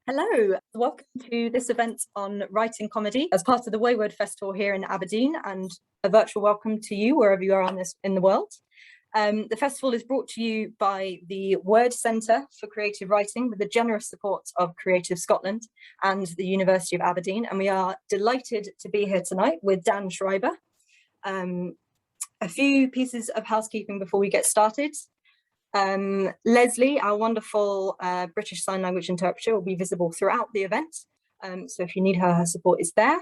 Hello, welcome to this event on writing comedy as part of the WayWORD Festival here in Aberdeen, and a virtual welcome to you wherever you are in the world. The festival is brought to you by the Word Centre for Creative Writing with the generous support of Creative Scotland and the University of Aberdeen, and we are delighted to be here tonight with Dan Schreiber. A few pieces of housekeeping before we get started. Leslie, our wonderful British Sign Language interpreter, will be visible throughout the event. So if you need her, her support is there.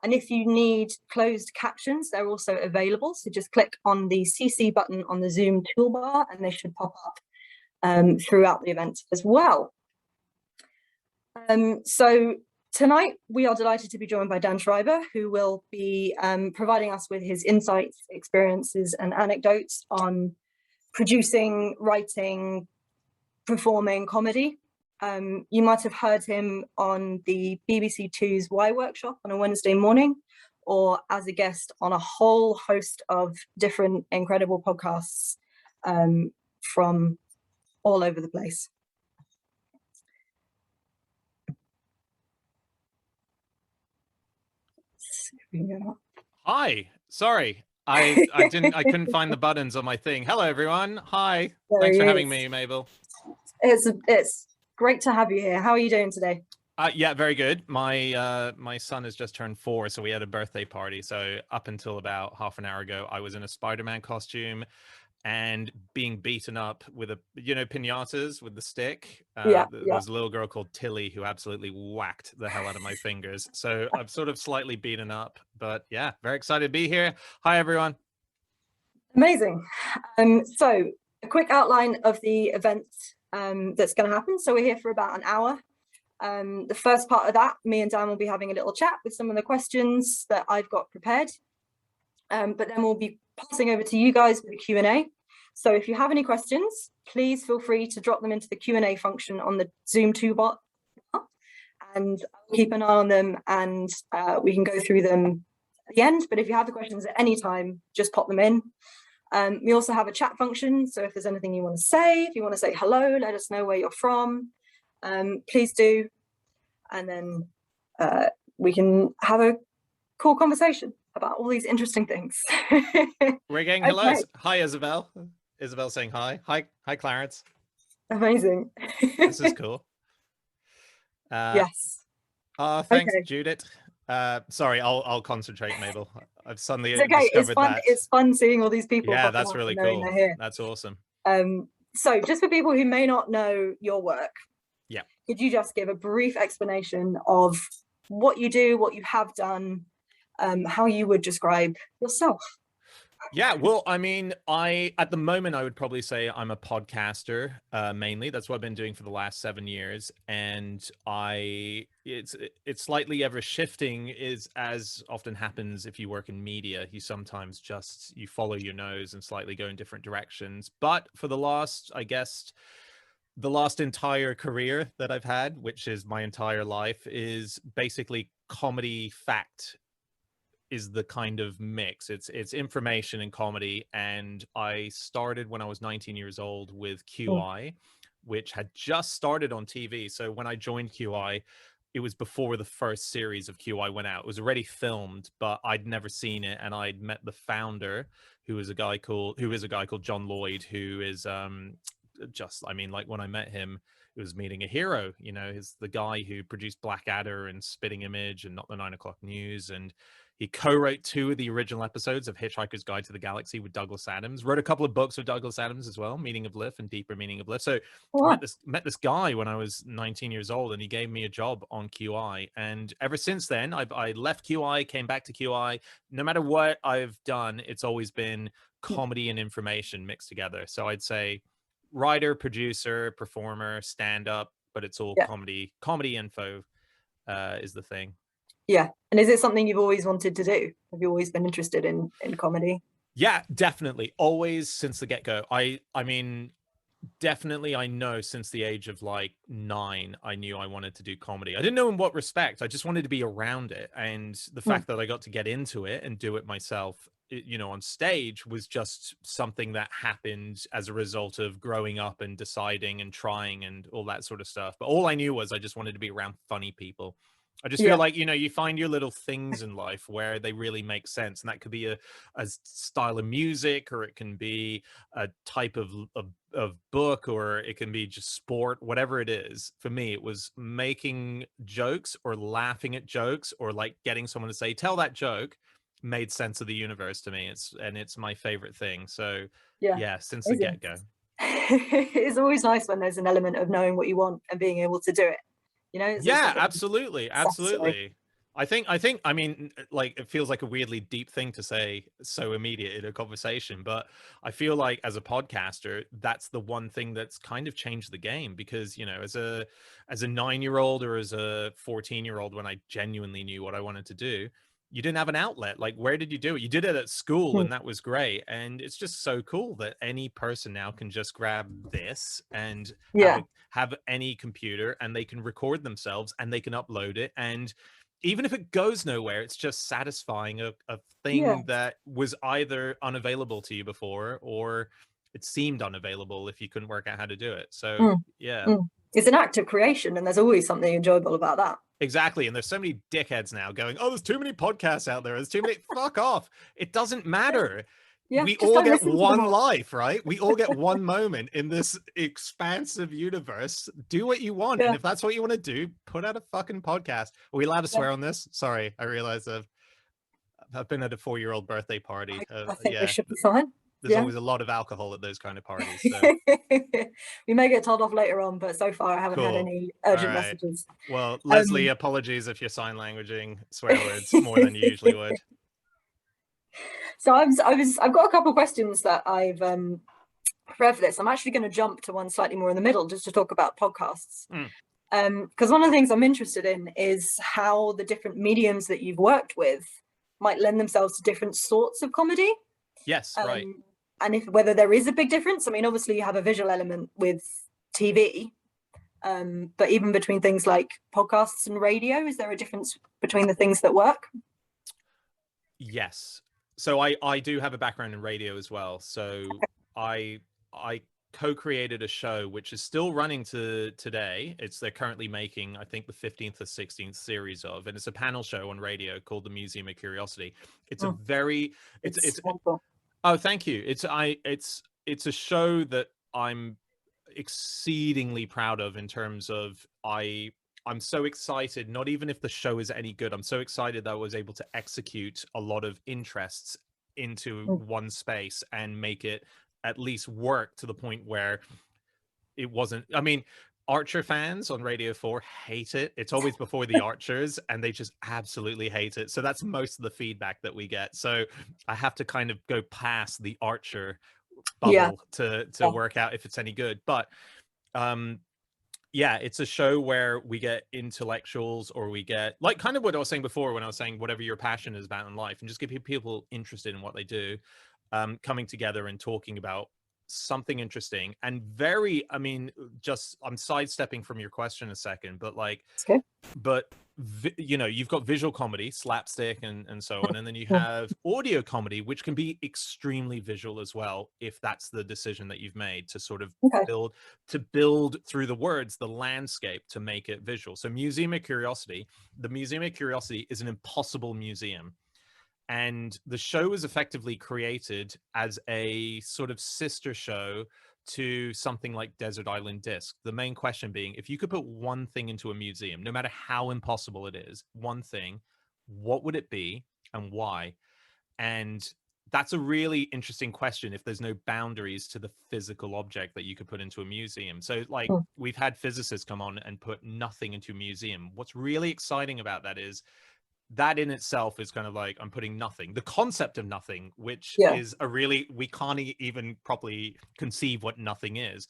And if you need closed captions, they're also available. So just click on the CC button on the Zoom toolbar and they should pop up throughout the event as well. So tonight, we are delighted to be joined by Dan Schreiber, who will be providing us with his insights, experiences and anecdotes on producing, writing, performing comedy. You might have heard him on the BBC Two's Why Workshop on a Wednesday morning, or as a guest on a whole host of different incredible podcasts from all over the place. Hi, sorry. I couldn't find the buttons on my thing. Hello everyone. Hi. Thanks for having me, Mabel. It's great to have you here. How are you doing today? Yeah, very good. My son has just turned 4, so we had a birthday party. So up until about half an hour ago, I was in a Spider-Man costume and being beaten up with piñatas with the stick. There was a little girl called Tilly who absolutely whacked the hell out of my fingers. So I'm sort of slightly beaten up, but yeah, very excited to be here. Hi, everyone. Amazing. So a quick outline of the event that's going to happen. So we're here for about an hour. The first part of that, me and Dan will be having a little chat with some of the questions that I've got prepared. But then we'll be passing over to you guys with the Q&A. So if you have any questions, please feel free to drop them into the Q&A function on the Zoom toolbar, and I'll keep an eye on them and we can go through them at the end. But if you have the questions at any time, just pop them in. We also have a chat function. So if there's anything you want to say, if you want to say hello, let us know where you're from, please do. And then we can have a cool conversation about all these interesting things. We're getting hellos. Okay. Hi, Isabel. Isabel saying hi. Hi, Clarence. Amazing. This is cool. Yes. Thanks, okay. Judith. Sorry, I'll concentrate, Mabel. I've suddenly discovered that. It's fun seeing all these people. Yeah, that's really cool. That's awesome. So just for people who may not know your work, yeah, could you just give a brief explanation of what you do, what you have done, how you would describe yourself? Yeah, well, I mean, at the moment, I would probably say I'm a podcaster, mainly. That's what I've been doing for the last 7 years. And it's slightly ever shifting, is as often happens if you work in media. You sometimes you follow your nose and slightly go in different directions. But for the last entire career that I've had, which is my entire life, is basically comedy fact is the kind of mix. It's information and comedy. And I started when I was 19 years old with QI, which had just started on TV. So when I joined QI, it was before the first series of QI went out. It was already filmed, but I'd never seen it. And I'd met the founder, who is a guy called John Lloyd, who is like when I met him, it was meeting a hero. You know, he's the guy who produced Blackadder and Spitting Image and Not the 9 O'Clock News, and he co-wrote 2 of the original episodes of Hitchhiker's Guide to the Galaxy with Douglas Adams. Wrote a couple of books with Douglas Adams as well, Meaning of Life and Deeper Meaning of Life. So I met this guy when I was 19 years old, and he gave me a job on QI. And ever since then, I left QI, came back to QI. No matter what I've done, it's always been comedy and information mixed together. So I'd say writer, producer, performer, stand-up, but it's all comedy info is the thing. Yeah. And is it something you've always wanted to do? Have you always been interested in comedy? Yeah, definitely. Always since the get-go. I mean, definitely, I know since the age of like 9, I knew I wanted to do comedy. I didn't know in what respect. I just wanted to be around it. And the fact that I got to get into it and do it myself you know, on stage was just something that happened as a result of growing up and deciding and trying and all that sort of stuff. But all I knew was I just wanted to be around funny people. I just feel Yeah. like, you know, you find your little things in life where they really make sense. And that could be a style of music, or it can be a type of book, or it can be just sport, whatever it is. For me, it was making jokes or laughing at jokes, or like getting someone to say, tell that joke, made sense of the universe to me. It's my favorite thing. So Yeah. yeah, since the Amazing. get-go. It's always nice when there's an element of knowing what you want and being able to do it. You know, it's Yeah, like absolutely. satisfying. Absolutely. I mean, like, it feels like a weirdly deep thing to say so immediate in a conversation, but I feel like as a podcaster, that's the one thing that's kind of changed the game. Because, you know, as a 9-year-old or as a 14-year-old, when I genuinely knew what I wanted to do, you didn't have an outlet. Like, where did you do it? You did it at school, Hmm. and that was great. And it's just so cool that any person now can just grab this and Yeah. have any computer, and they can record themselves and they can upload it. And even if it goes nowhere, it's just satisfying a Yeah. thing that was either unavailable to you before, or it seemed unavailable if you couldn't work out how to do it. So Mm, yeah, mm. It's an act of creation, and there's always something enjoyable about that. exactly. And there's so many dickheads now going, oh, there's too many podcasts out there, there's too many. Fuck off. It doesn't Yeah. matter. Yeah. We Just all don't get listen to them one all. life, right? We all get one moment in this expansive universe. Do what you want. And Yeah. if that's what you want to do, put out a fucking podcast. Are we allowed to Yeah. swear on this? Sorry, I realize I've been at a 4-year-old birthday party. I think they Yeah, should be fine. there's Yeah. always a lot of alcohol at those kind of parties. So We may get told off later on, but so far I haven't had cool. any All urgent right. messages. Well, Leslie, Um, apologies if you're sign languaging swear words more than you usually would. so I've got a couple of questions that I've prepared for this. I'm actually going to jump to one slightly more in the middle just to talk about podcasts. Mm. Because one of the things I'm interested in is how the different mediums that you've worked with might lend themselves to different sorts of comedy. Yes, right. And if whether there is a big difference. I mean, obviously you have a visual element with TV, but even between things like podcasts and radio, is there a difference between the things that work? Yes. So I do have a background in radio as well. So I co-created a show which is still running to today. They're currently making, I think, the 15th or 16th series of, and it's a panel show on radio called the Museum of Curiosity. It's a Mm, very it's it's wonderful. oh, thank you. It's a show that I'm exceedingly proud of, in terms of I'm so excited, not even if the show is any good. I'm so excited that I was able to execute a lot of interests into Mm, one space and make it at least work to the point where it wasn't. I mean, Archer fans on Radio 4 hate it. It's always before the Archers, and they just absolutely hate it. So that's most of the feedback that we get. So I have to kind of go past the Archer yeah, bubble to yeah, work out if it's any good. But um yeah, it's a show where we get intellectuals, or we get, like, kind of what I was saying before when I was saying whatever your passion is about in life, and just get people interested in what they do, coming together and talking about something interesting and very, I mean, just, I'm sidestepping from your question a second, but like, it's good. but you know, you've got visual comedy, slapstick, and so on, and then you Mm, have audio comedy, which can be extremely visual as well, if that's the decision that you've made to sort of okay. build through the words the landscape to make it visual. So Museum of Curiosity, the Museum of Curiosity is an impossible museum, and the show was effectively created as a sort of sister show to something like Desert Island Disc. The main question being, if you could put one thing into a museum, no matter how impossible it is, one thing, what would it be and why? And that's a really interesting question if there's no boundaries to the physical object that you could put into a museum. So, like, Mm, we've had physicists come on and put nothing into a museum. What's really exciting about that is that in itself is kind of like, I'm putting nothing, the concept of nothing, which yeah. is a really, we can't even properly conceive what nothing is.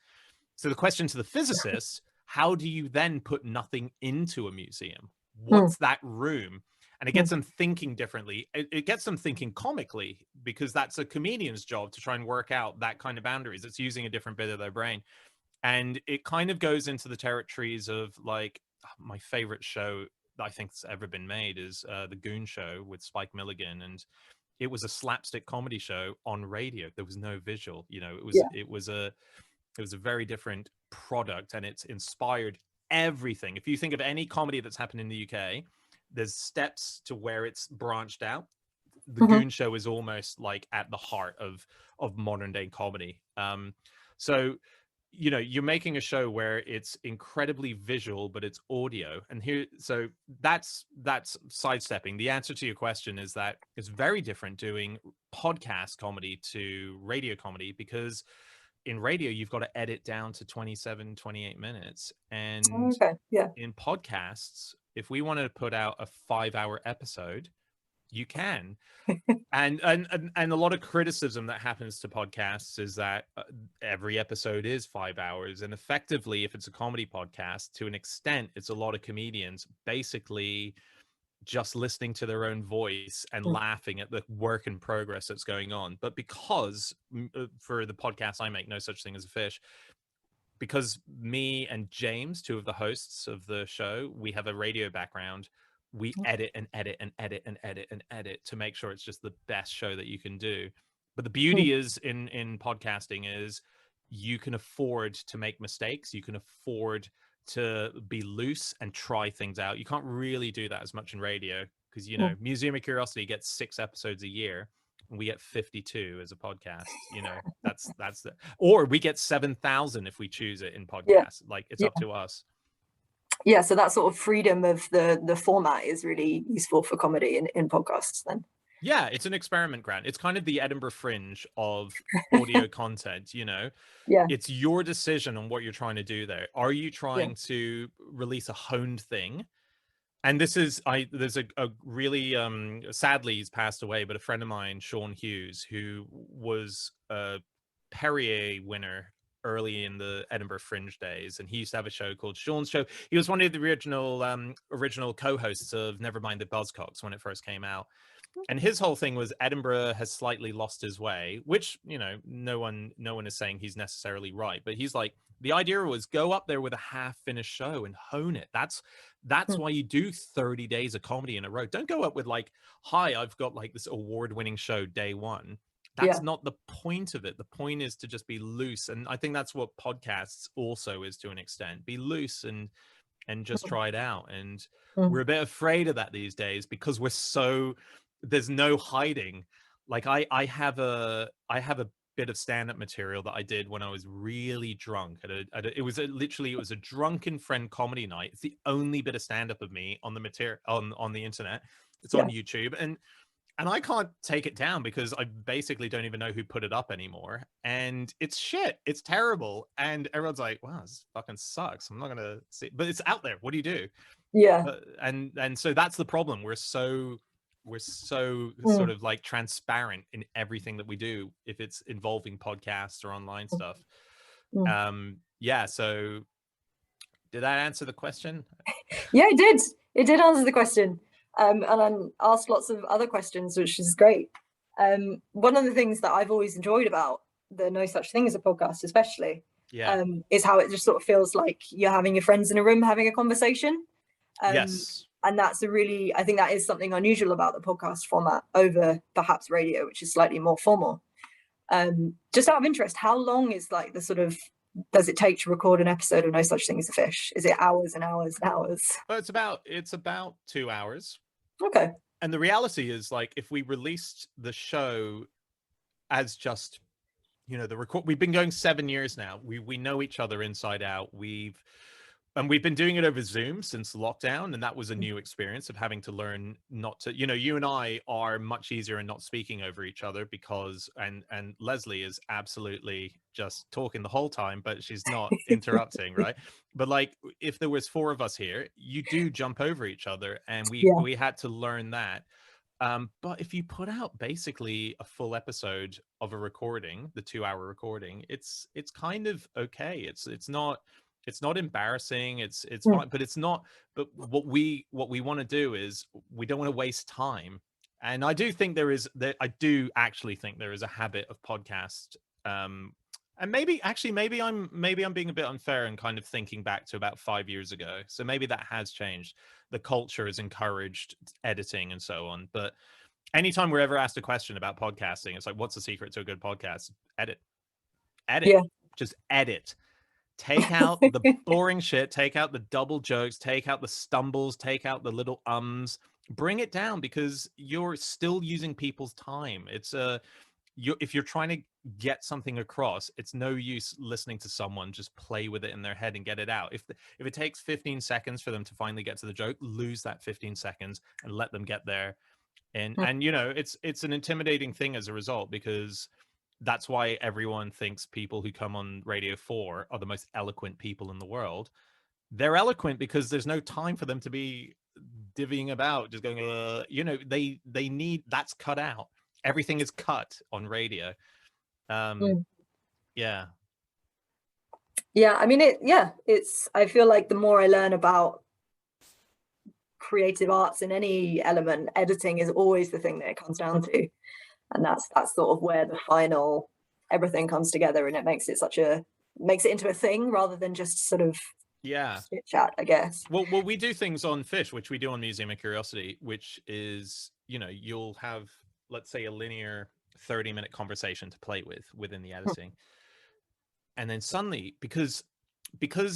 So the question to the physicists, how do you then put nothing into a museum? Mm, What's that room? And it mm, gets them thinking differently. It gets them thinking comically, because that's a comedian's job, to try and work out that kind of boundaries. It's using a different bit of their brain. And it kind of goes into the territories of, like, my favorite show that I think that's ever been made is the Goon Show with Spike Milligan. And it was a slapstick comedy show on radio. There was no visual, you know, Yeah. it was a very different product, and it's inspired everything. If you think of any comedy that's happened in the UK, there's steps to where it's branched out. The Mhm. Goon Show is almost like at the heart of modern day comedy. So you know, you're making a show where it's incredibly visual, but it's audio. And here, so that's sidestepping. The answer to your question is that it's very different doing podcast comedy to radio comedy, because in radio you've got to edit down to 27, 28 minutes, and Okay. Yeah. in podcasts, if we wanted to put out a 5-hour episode, you can. And a lot of criticism that happens to podcasts is that every episode is 5 hours, and effectively, if it's a comedy podcast, to an extent, it's a lot of comedians basically just listening to their own voice and laughing at the work in progress that's going on. But because for the podcast I make, No Such Thing as a Fish, because me and James, two of the hosts of the show, we have a radio background, we edit and edit and edit and edit and edit to make sure it's just the best show that you can do. But the beauty is in podcasting is you can afford to make mistakes. You can afford to be loose and try things out. You can't really do that as much in radio, because, you know, Museum of Curiosity gets 6 episodes a year, and we get 52 as a podcast. You know, that's the, or we get 7,000 if we choose it in podcasts. Like, it's up to us. Yeah, so that sort of freedom of the format is really useful for comedy in podcasts then. Yeah, it's an experiment grant. It's kind of the Edinburgh Fringe of audio content, you know? Yeah. It's your decision on what you're trying to do there. Are you trying to release a honed thing? And this is, there's a really, sadly he's passed away, but a friend of mine, Sean Hughes, who was a Perrier winner early in the Edinburgh Fringe days, and he used to have a show called Sean's Show. He was one of the original co-hosts of Nevermind the Buzzcocks when it first came out. And his whole thing was Edinburgh has slightly lost his way, which, you know, no one is saying he's necessarily right, but he's like, the idea was go up there with a half-finished show and hone it. That's why you do 30 days of comedy in a row. Don't go up with like, hi, I've got like this award-winning show day one. That's not the point of it. The point is to just be loose. And I think that's what podcasts also is to an extent. Be loose and just try it out. And we're a bit afraid of that these days because there's no hiding. Like I have a bit of stand-up material that I did when I was really drunk. It was a drunken friend comedy night. It's the only bit of stand-up of me on the material on the internet. It's on YouTube, and I can't take it down because I basically don't even know who put it up anymore. And it's shit. It's terrible. And everyone's like, wow, this fucking sucks. I'm not gonna see it. But it's out there. What do you do? Yeah. And so that's the problem. We're so sort of like transparent in everything that we do if it's involving podcasts or online stuff. Yeah, so did that answer the question? Yeah, it did answer the question. And then asked lots of other questions, which is great. One of the things that I've always enjoyed about the No Such Thing as a podcast, especially, is how it just sort of feels like you're having your friends in a room having a conversation. Yes. And that's I think that is something unusual about the podcast format over perhaps radio, which is slightly more formal. Just out of interest, how long is like the sort of, does it take to record an episode of No Such Thing as a Fish? Is it hours and hours and hours? Well, it's about 2 hours. Okay. And the reality is, like, if we released the show as just, you know, we've been going 7 years now. We know each other inside out. We've been doing it over Zoom since lockdown, and that was a new experience of having to learn not to, you know, you and I are much easier in not speaking over each other because, and Leslie is absolutely just talking the whole time, but she's not interrupting, right? But like, if there was 4 of us here, you do jump over each other, and we had to learn that. But if you put out basically a full episode of a recording, the 2-hour recording, it's kind of okay. It's not embarrassing. It's fine, but it's not. But what we want to do is we don't want to waste time. And I do think I do actually think there is a habit of podcast. And maybe I'm being a bit unfair and kind of thinking back to about 5 years ago. So maybe that has changed. The culture has encouraged editing and so on. But anytime we're ever asked a question about podcasting, it's like, what's the secret to a good podcast? Edit. Yeah. Just edit. Take out the boring shit, take out the double jokes, take out the stumbles, take out the little ums, bring it down, because you're still using people's time. It's if you're trying to get something across, it's no use listening to someone just play with it in their head and get it out. If it takes 15 seconds for them to finally get to the joke, lose that 15 seconds and let them get there. And you know, it's an intimidating thing as a result, because that's why everyone thinks people who come on Radio 4 are the most eloquent people in the world. They're eloquent because there's no time for them to be divvying about, just going, you know, they need, that's cut out. Everything is cut on radio. Yeah. Yeah, I mean, I feel like the more I learn about creative arts in any element, editing is always the thing that it comes down to. And that's sort of where the final everything comes together, and it makes it into a thing rather than just sort of chit chat, I guess. Well, we do things on Fish, which we do on Museum of Curiosity, which is, you know, you'll have, let's say, a linear 30-minute conversation to play with within the editing. And then suddenly, because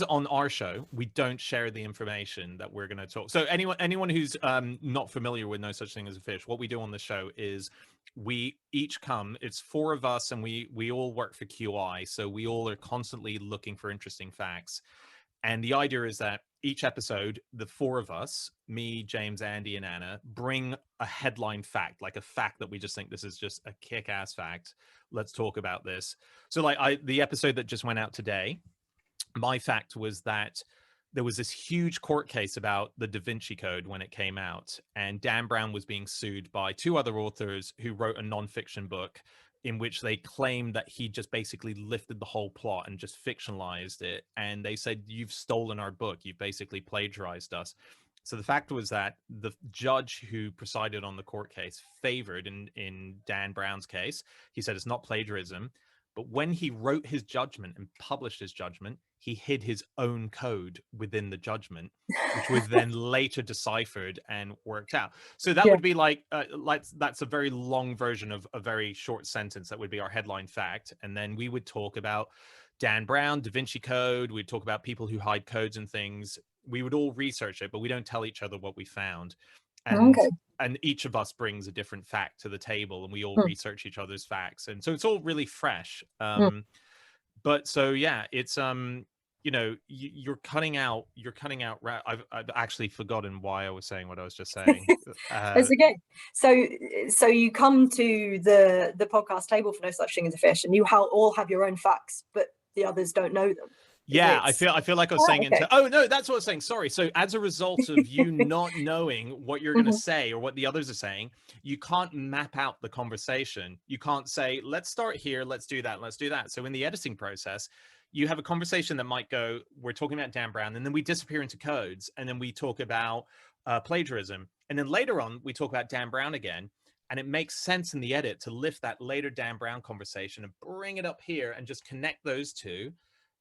on our show we don't share the information that we're going to talk, so anyone who's not familiar with No Such Thing as a Fish, what we do on the show is we each come, it's 4 of us, and we all work for QI, so we all are constantly looking for interesting facts. And the idea is that each episode, the 4 of us, me, James, Andy, and Anna, bring a headline fact, like a fact that we just think this is just a kick-ass fact. Let's talk about this. So like the episode that just went out today, my fact was that there was this huge court case about the Da Vinci Code when it came out, and Dan Brown was being sued by 2 other authors who wrote a nonfiction book in which they claimed that he just basically lifted the whole plot and just fictionalized it. And they said, you've stolen our book, you've basically plagiarized us. So the fact was that the judge who presided on the court case favored in Dan Brown's case. He said it's not plagiarism. But when he wrote his judgment and published his judgment, he hid his own code within the judgment, which was then later deciphered and worked out. So that would be like that's a very long version of a very short sentence. That would be our headline fact. And then we would talk about Dan Brown, Da Vinci Code. We'd talk about people who hide codes and things. We would all research it, but we don't tell each other what we found. And each of us brings a different fact to the table, and we all research each other's facts. And so it's all really fresh. But so, yeah, it's, you know, you're cutting out, I've actually forgotten why I was saying what I was just saying. It's okay. So you come to the podcast table for No Such Thing as a Fish, and you all have your own facts, but the others don't know them. Yeah, I feel like I was saying oh no, that's what I was saying. Sorry. So as a result of you not knowing what you're going to say or what the others are saying, you can't map out the conversation. You can't say, let's start here, let's do that, let's do that. So in the editing process, you have a conversation that might go, we're talking about Dan Brown, and then we disappear into codes, and then we talk about plagiarism. And then later on, we talk about Dan Brown again. And it makes sense in the edit to lift that later Dan Brown conversation and bring it up here and just connect those two.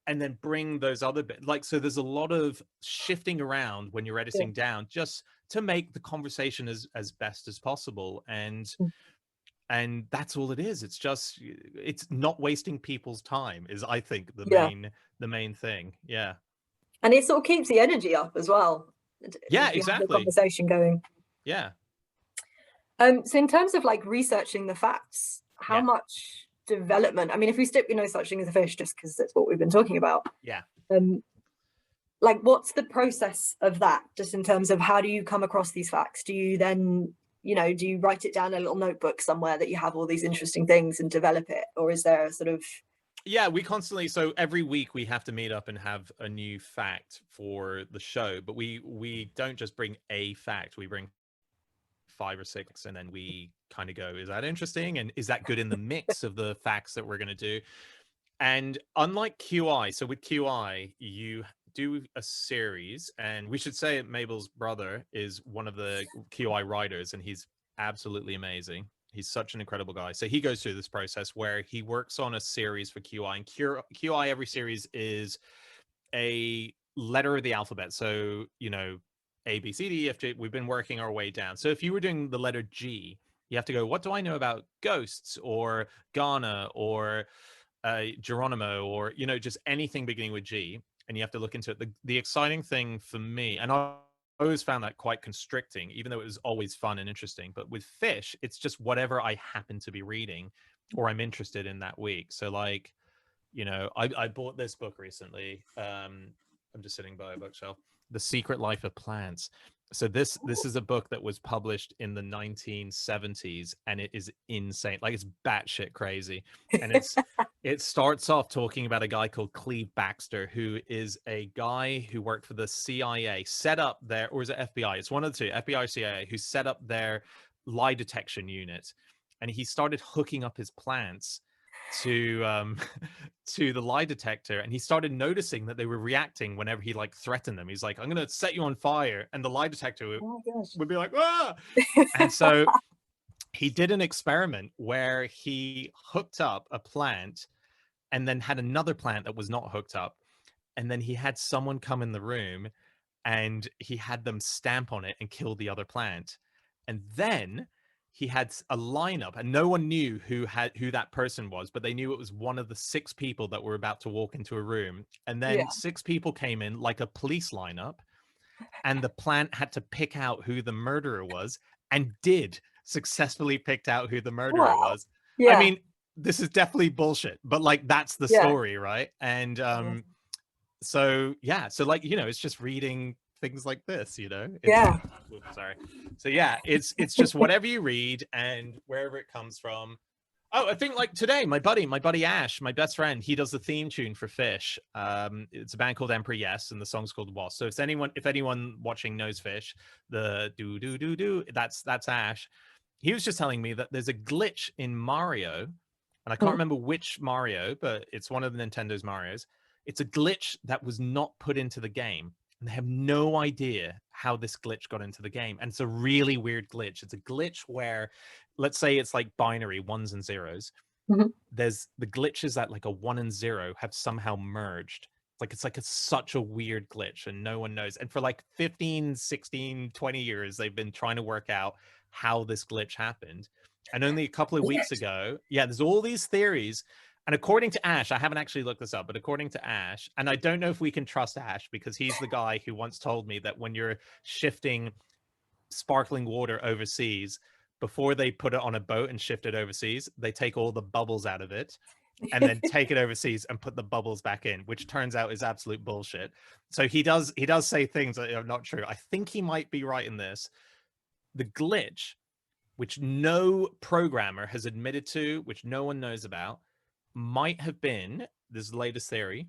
And then bring those other bits. Like, so there's a lot of shifting around when you're editing down, just to make the conversation as best as possible. And that's all it is. It's just, it's not wasting people's time is, I think, the main thing. Yeah. And it sort of keeps the energy up as well. Yeah, exactly. The conversation going. Yeah. So in terms of like researching the facts, how much development, I mean, if we stick with No Such Thing as a Fish, just because that's what we've been talking about, like, what's the process of that, just in terms of how do you come across these facts? Do you then, you know, do you write it down in a little notebook somewhere that you have all these interesting things and develop it, or is there a sort of we constantly, so every week we have to meet up and have a new fact for the show, but we don't just bring a fact, we bring 5 or 6, and then we kind of go, is that interesting, and is that good in the mix of the facts that we're going to do? And unlike QI, so with QI you do a series, and we should say Mabel's brother is one of the QI writers, and he's absolutely amazing. He's such an incredible guy. So he goes through this process where he works on a series for QI, and QI, every series is a letter of the alphabet. So, you know, A, B, C, D, F, G, we've been working our way down. So if you were doing the letter G, You have to go, what do I know about ghosts or Ghana or Geronimo, or just anything beginning with G, and you have to look into it. The exciting thing for me, and I always found that quite constricting, even though it was always fun and interesting. But with fish, it's just whatever I happen to be reading or I'm interested in that week. So like, I bought this book recently. I'm just sitting by a bookshelf. The Secret Life of Plants. So this is a book that was published in the 1970s, and it is insane. Like, it's batshit crazy. And it starts off talking about a guy called Cleve Baxter, who is a guy who worked for the CIA, set up their, or is it FBI? It's one of the two, FBI or CIA, who set up their lie detection unit. And he started hooking up his plants to to the lie detector, and he started noticing that they were reacting whenever he like threatened them. He's like, I'm gonna set you on fire, and the lie detector would be like, ah. And so he did an experiment where he hooked up a plant and then had another plant that was not hooked up, and then he had someone come in the room and he had them stamp on it and kill the other plant. And then he had a lineup, and no one knew who that person was, but they knew it was one of the 6 people that were about to walk into a room. And then Yeah. 6 people came in like a police lineup, and the plant had to pick out who the murderer was, and did successfully picked out who the murderer Wow. was. I Yeah. mean, this is definitely bullshit, but like, that's the Yeah. story, right? And so yeah, so like, it's just reading things like this, Yeah. Oops, sorry. So yeah, it's just whatever you read and wherever it comes from. Oh, I think like today, my buddy Ash, my best friend, he does the theme tune for Fish. It's a band called Emperor Yes, and the song's called Wasp. So if anyone watching knows Fish, the do do do do, that's Ash. He was just telling me that there's a glitch in Mario, and I can't remember which Mario, but it's one of the Nintendo's Marios. It's a glitch that was not put into the game, and they have no idea how this glitch got into the game. And it's a really weird glitch. It's a glitch where, let's say it's like binary ones and zeros. There's the glitches that like a 1 and 0 have somehow merged. It's like such a weird glitch, and no one knows. And for like 15, 16, 20 years, they've been trying to work out how this glitch happened. And only a couple of weeks ago, there's all these theories. And according to Ash, I haven't actually looked this up, but according to Ash, and I don't know if we can trust Ash, because he's the guy who once told me that when you're shifting sparkling water overseas, before they put it on a boat and shift it overseas, they take all the bubbles out of it and then take it overseas and put the bubbles back in, which turns out is absolute bullshit. So he does say things that are not true. I think he might be right in this. The glitch, which no programmer has admitted to, which no one knows about, might have been, this is the latest theory,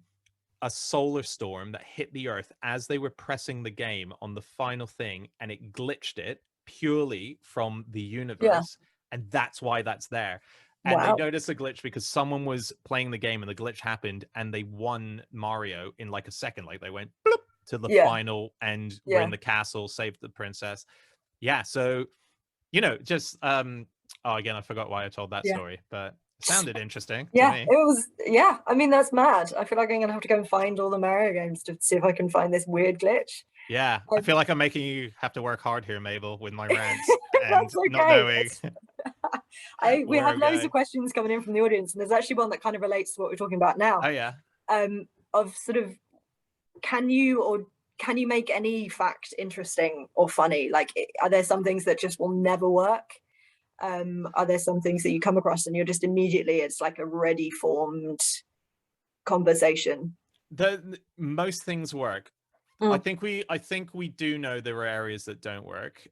a solar storm that hit the Earth as they were pressing the game on the final thing, and it glitched it purely from the universe. And that's why that's there. And they Wow. noticed a glitch because someone was playing the game and the glitch happened, and they won Mario in like a second. Like, they went bloop to the final and were in the castle, saved the princess. Yeah, so just oh, again, I forgot why I told that story, but it sounded interesting to me. It was. I mean, that's mad. I feel like I'm gonna have to go and find all the Mario games to see if I can find this weird glitch. Yeah, I feel like I'm making you have to work hard here, Mabel, with my rants and That's okay. not knowing. We have loads of questions coming in from the audience, and there's actually one that kind of relates to what we're talking about now. Oh yeah. Of sort of, can you make any fact interesting or funny? Like, are there some things that just will never work? Are there some things that you come across and you're just immediately, it's like a ready formed conversation? Most things work. I think we do know there are areas that don't work.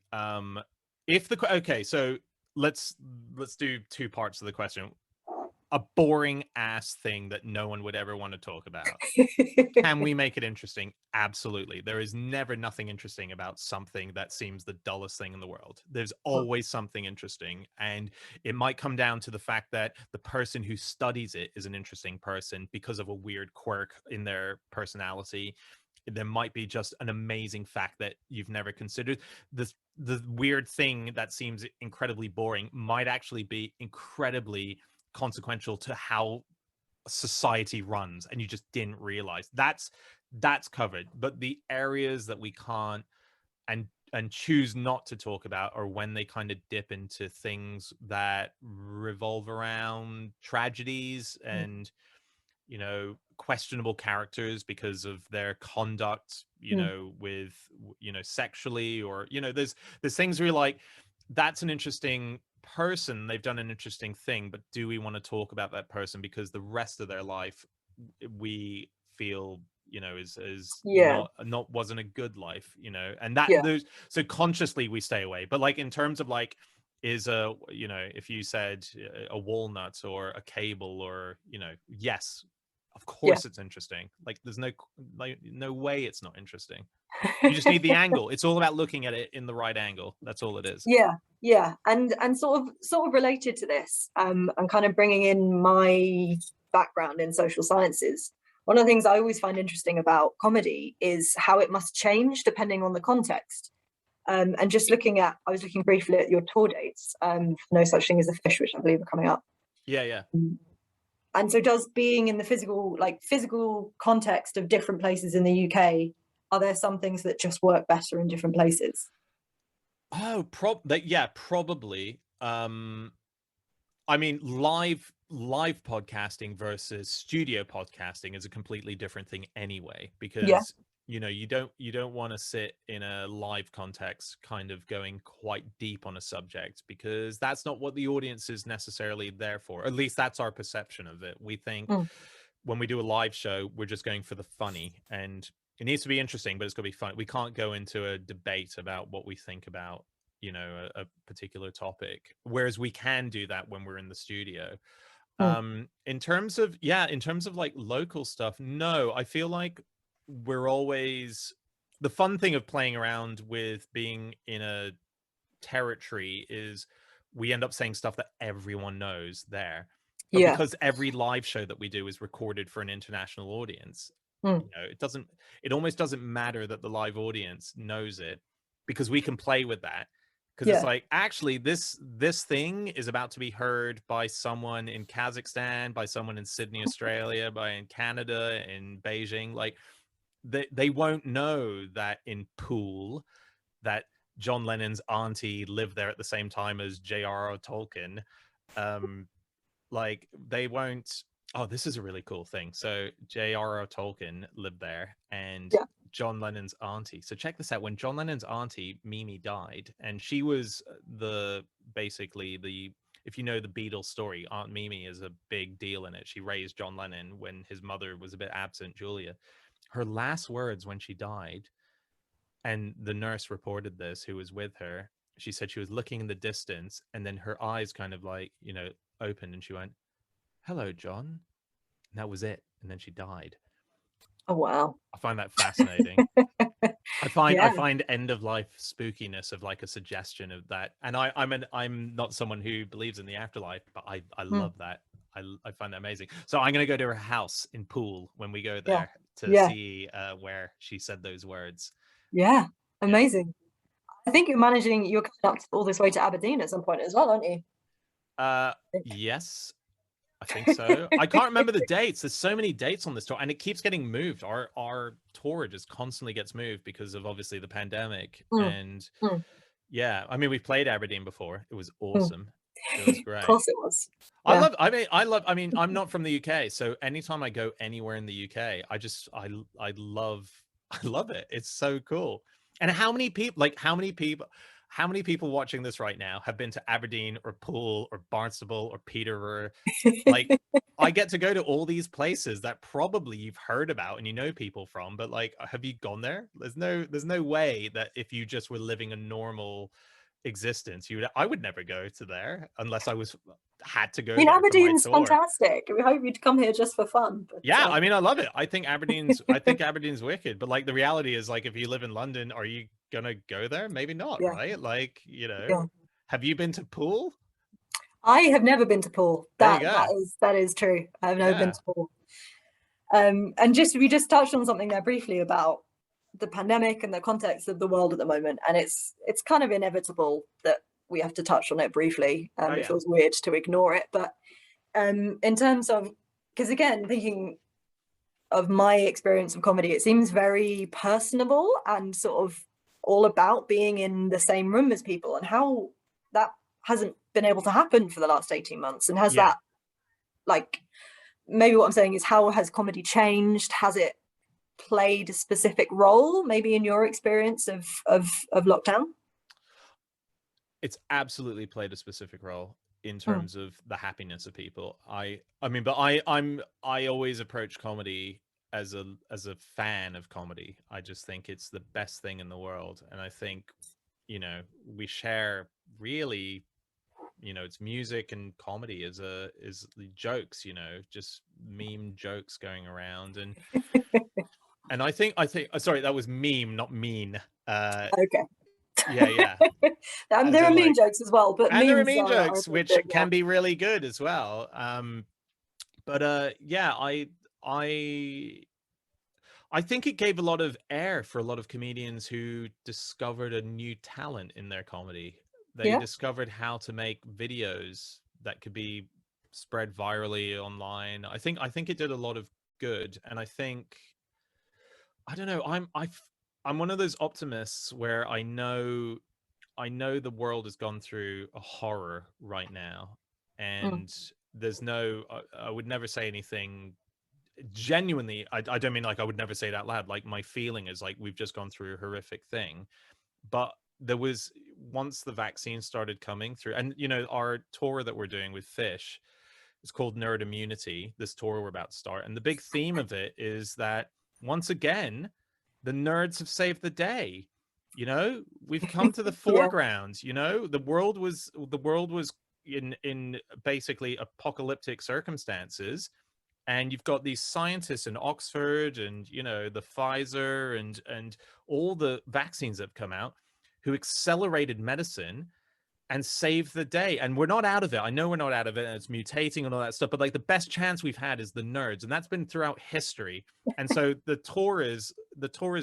Okay, so let's do 2 parts of the question. A boring ass thing that no one would ever want to talk about. Can we make it interesting? Absolutely. There is never nothing interesting about something that seems the dullest thing in the world. There's always something interesting, and it might come down to the fact that the person who studies it is an interesting person because of a weird quirk in their personality. There might be just an amazing fact that you've never considered. The weird thing that seems incredibly boring might actually be incredibly consequential to how society runs, and you just didn't realize. That's covered. But the areas that we can't and choose not to talk about, or when they kind of dip into things that revolve around tragedies and, you know, questionable characters because of their conduct, you know, with, you know, sexually, or, you know, there's things where you're like, that's an interesting person, they've done an interesting thing, but do we want to talk about that person because the rest of their life we feel, you know, is not wasn't a good life, you know, and that those, so consciously we stay away. But like in terms of like, is a, you know, if you said a walnut or a cable, or, you know, yes, of course it's interesting. Like there's no way it's not interesting. You just need the angle. It's all about looking at it in the right angle. That's all it is. Yeah, and sort of related to this, and kind of bringing in my background in social sciences. One of the things I always find interesting about comedy is how it must change depending on the context. And just I was looking briefly at your tour dates, No Such Thing as a Fish, which I believe are coming up. Yeah. And so does being in the physical context of different places in the UK, are there some things that just work better in different places? Oh, probably. I mean, live podcasting versus studio podcasting is a completely different thing anyway, because you know, you don't want to sit in a live context kind of going quite deep on a subject, because that's not what the audience is necessarily there for. At least that's our perception of it. We think when we do a live show, we're just going for the funny, and it needs to be interesting, but it's got to be fun. We can't go into a debate about what we think about, you know, a particular topic, whereas we can do that when we're in the studio. In terms of like local stuff, no, I feel like we're always, the fun thing of playing around with being in a territory is we end up saying stuff that everyone knows there. But because every live show that we do is recorded for an international audience, you know, it almost doesn't matter that the live audience knows it, because we can play with that. Because it's like, actually, this thing is about to be heard by someone in Kazakhstan, by someone in Sydney, Australia, by in Canada, in Beijing. Like, they won't know that in Poole, that John Lennon's auntie lived there at the same time as J.R.R. Tolkien. Like, they won't. Oh, this is a really cool thing. So J.R.R. Tolkien lived there, and John Lennon's auntie. So check this out. When John Lennon's auntie, Mimi, died, and she was basically the, if you know the Beatles story, Aunt Mimi is a big deal in it. She raised John Lennon when his mother was a bit absent, Julia. Her last words when she died, and the nurse reported this, who was with her, she said she was looking in the distance, and then her eyes kind of like, you know, opened, and she went, "Hello, John." And that was it. And then she died. Oh, wow. I find that fascinating. I find end of life spookiness of like a suggestion of that. And I'm not someone who believes in the afterlife, but I love that. I find that amazing. So I'm going to go to her house in Poole when we go there to see where she said those words. Yeah. Amazing. I think you're coming up all this way to Aberdeen at some point as well, aren't you? Yes, I think so. I can't remember the dates. There's so many dates on this tour, and it keeps getting moved. Our tour just constantly gets moved because of obviously the pandemic. And yeah, I mean, we've played Aberdeen before. It was awesome. It was great. Of course it was. I mean, I'm not from the UK, so anytime I go anywhere in the UK, I love it. It's so cool. And how many people watching this right now have been to Aberdeen or Poole or Barnstable or Peterborough? Like, I get to go to all these places that probably you've heard about and you know people from, but like, have you gone there? There's no way that if you just were living a normal existence, I would never go to there unless I had to go. I mean, Aberdeen's fantastic. We hope you'd come here just for fun. But, yeah, I mean, I love it. I think Aberdeen's wicked. But like, the reality is, like, if you live in London, are you gonna go there? Maybe not, right? Like, you know, have you been to Poole? I have never been to Poole. That is true. I've never been to Poole. And we just touched on something there briefly about the pandemic and the context of the world at the moment, and it's kind of inevitable that we have to touch on it briefly. It feels weird to ignore it, but in terms of, because again, thinking of my experience of comedy, it seems very personable and sort of all about being in the same room as people, and how that hasn't been able to happen for the last 18 months. And has that, like, maybe what I'm saying is, how has comedy changed? Has it played a specific role, maybe in your experience of lockdown? It's absolutely played a specific role in terms of the happiness of people. I mean, but I always approach comedy as a fan of comedy. I just think it's the best thing in the world, and I think, you know, we share really, you know, it's music and comedy is the jokes, you know, just meme jokes going around. And I think sorry, that was meme, not mean. Okay. Yeah. There are mean jokes as well, but and there are memes mean are jokes which can be really good as well. But yeah, I think it gave a lot of air for a lot of comedians who discovered a new talent in their comedy. They discovered how to make videos that could be spread virally online. I think it did a lot of good, and I think, I don't know, I'm one of those optimists where I know the world has gone through a horror right now, and there's no, I would never say anything genuinely. I don't mean like I would never say it out loud. Like, my feeling is like we've just gone through a horrific thing, but there was, once the vaccine started coming through, and you know, our tour that we're doing with Fish is called Nerd Immunity, this tour we're about to start, and the big theme of it is that once again the nerds have saved the day. You know, we've come to the foreground. You know, the world was in basically apocalyptic circumstances, and you've got these scientists in Oxford and, you know, the Pfizer and all the vaccines that have come out, who accelerated medicine and saved the day. And we're not out of it. I know we're not out of it, and it's mutating and all that stuff, but like the best chance we've had is the nerds, and that's been throughout history. And so the tour is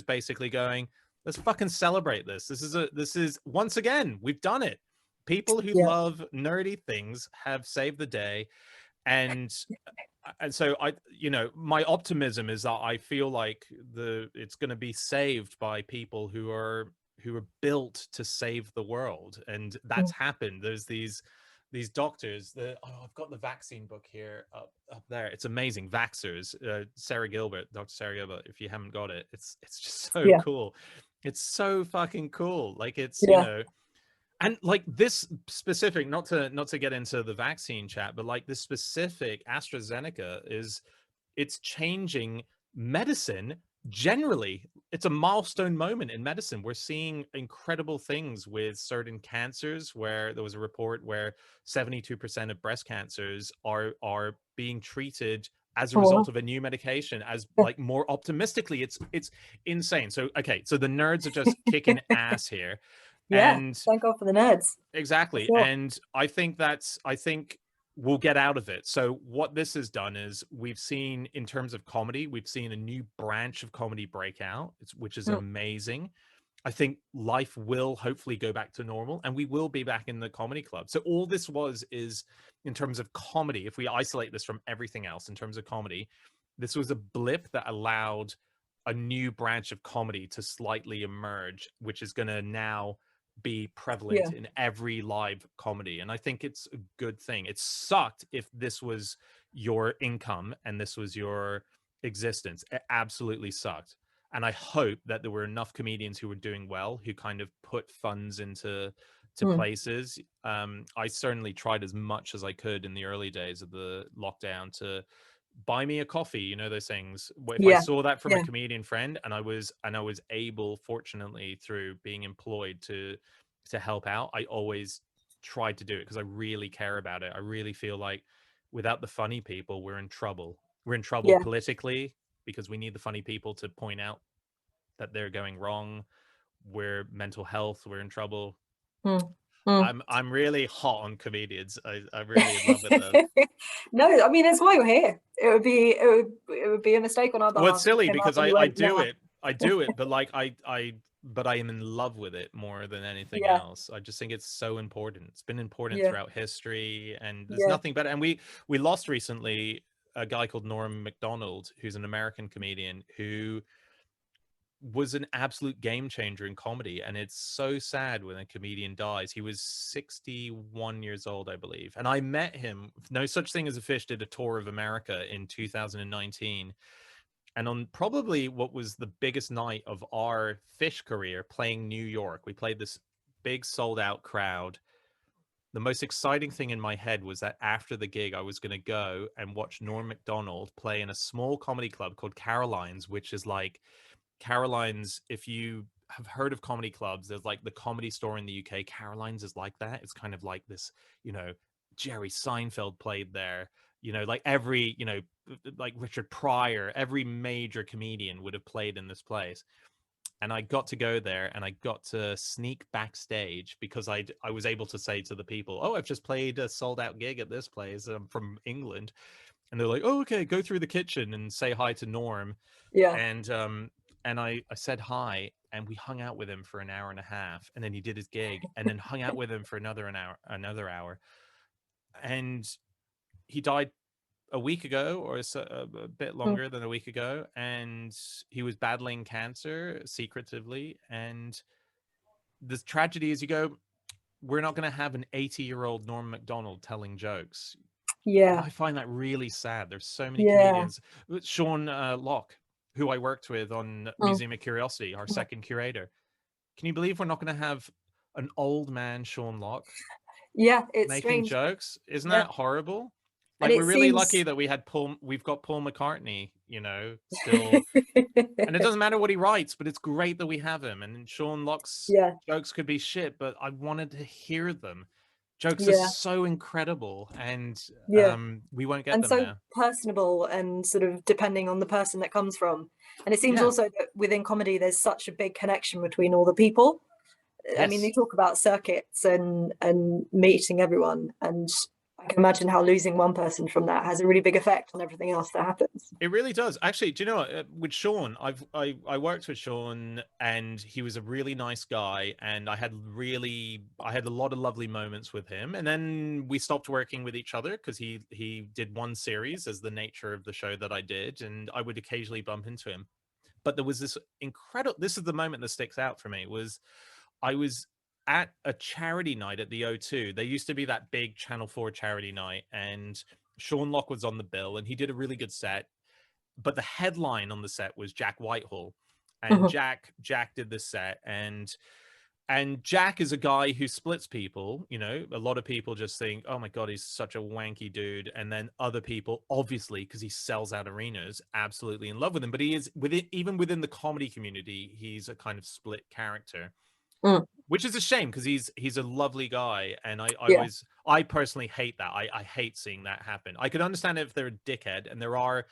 basically going, let's fucking celebrate this. This is once again, we've done it. People who love nerdy things have saved the day. And so I, you know, my optimism is that I feel like it's going to be saved by people who are built to save the world, and that's happened. There's these doctors. I've got the vaccine book here up there. It's amazing. Vaxxers, Sarah Gilbert, Dr. Sarah Gilbert. If you haven't got it, it's just so cool. It's so fucking cool. Like, it's you know. And like this specific, not to get into the vaccine chat, but like this specific AstraZeneca it's changing medicine generally. It's a milestone moment in medicine. We're seeing incredible things with certain cancers, where there was a report where 72% of breast cancers are being treated as a result of a new medication, as like more optimistically. It's insane. So okay, so the nerds are just kicking ass here. And thank God for the nerds. exactly. Sure. And I think we'll get out of it. So what this has done is, we've seen, in terms of comedy, we've seen a new branch of comedy break out, which is amazing. I think life will hopefully go back to normal, and we will be back in the comedy club. So all this is, in terms of comedy, if we isolate this from everything else, in terms of comedy, this was a blip that allowed a new branch of comedy to slightly emerge, which is going to now be prevalent in every live comedy. And I think it's a good thing. It sucked if this was your income and this was your existence. It absolutely sucked. And I hope that there were enough comedians who were doing well, who kind of put funds into places. I certainly tried as much as I could in the early days of the lockdown to buy me a coffee, you know, those things. If I saw that from a comedian friend, and I was able, fortunately, through being employed, to help out, I always tried to do it, because I really care about it. I really feel like without the funny people, we're in trouble. We're in trouble politically, because we need the funny people to point out that they're going wrong. We're mental health, we're in trouble. I'm really hot on comedians. I really love it though. No, I mean, it's why you're here. It would be a mistake on our behalf. Well, it's silly because I do it, but like but I am in love with it more than anything else. I just think it's so important. It's been important throughout history, and there's nothing better. And we lost recently a guy called Mcdonald, who's an American comedian who was an absolute game changer in comedy. And it's so sad when a comedian dies. He was 61 years old, I believe. And I met him, No Such Thing as a Fish did a tour of America in 2019. And on probably what was the biggest night of our Fish career, playing New York, we played this big sold out crowd. The most exciting thing in my head was that after the gig, I was going to go and watch Norm Macdonald play in a small comedy club called Caroline's, which is like Caroline's. If you have heard of comedy clubs, there's like the Comedy Store in the UK. Caroline's is like that. It's kind of like this, Jerry Seinfeld played there, like every, like Richard Pryor, every major comedian would have played in this place. And I got to go there, and I got to sneak backstage because I was able to say to the people, "Oh, I've just played a sold out gig at this place. I'm from England." And they're like, "Oh, okay, go through the kitchen and say hi to Norm." Yeah. And I said hi, and we hung out with him for an hour and a half, and then he did his gig, and then hung out with him for another hour. And he died a week ago, or a bit longer than a week ago, and he was battling cancer secretively. And the tragedy is, we're not going to have an 80-year-old Norm Macdonald telling jokes. Yeah. I find that really sad. There's so many Yeah. comedians. Sean Locke, who I worked with on Museum of Curiosity, our second curator. Can you believe we're not going to have an old man Sean Locke Yeah, it's making strange. jokes? Isn't Yeah. that horrible? And Like, it we're really seems... lucky that we've got Paul McCartney, still. And it doesn't matter what he writes, but it's great that we have him. And Sean Locke's Yeah. jokes could be shit, but I wanted to hear them. Jokes are Yeah. so incredible, and Yeah. we won't get And them so now. personable, and sort of depending on the person that comes from. And it seems Yeah. also that within comedy, there's such a big connection between all the people. I mean, Yes. they talk about circuits and meeting everyone, and I can imagine how losing one person from that has a really big effect on everything else that happens. It really does. Actually, do you know what? With Sean, I worked with Sean, and he was a really nice guy, and I had a lot of lovely moments with him. And then we stopped working with each other because he did one series, as the nature of the show that I did, and I would occasionally bump into him. But there was this this is the moment that sticks out for me, was I was at a charity night at the O2. There used to be that big Channel 4 charity night, and Sean Locke was on the bill, and he did a really good set. But the headline on the set was Jack Whitehall, and Jack did this set, and Jack is a guy who splits people. A lot of people just think, oh my god, he's such a wanky dude, and then other people, obviously because he sells out arenas, absolutely in love with him. But he is even within the comedy community, he's a kind of split character. Which is a shame, because he's a lovely guy, and I personally hate that. I hate seeing that happen. I could understand if they're a dickhead, and there are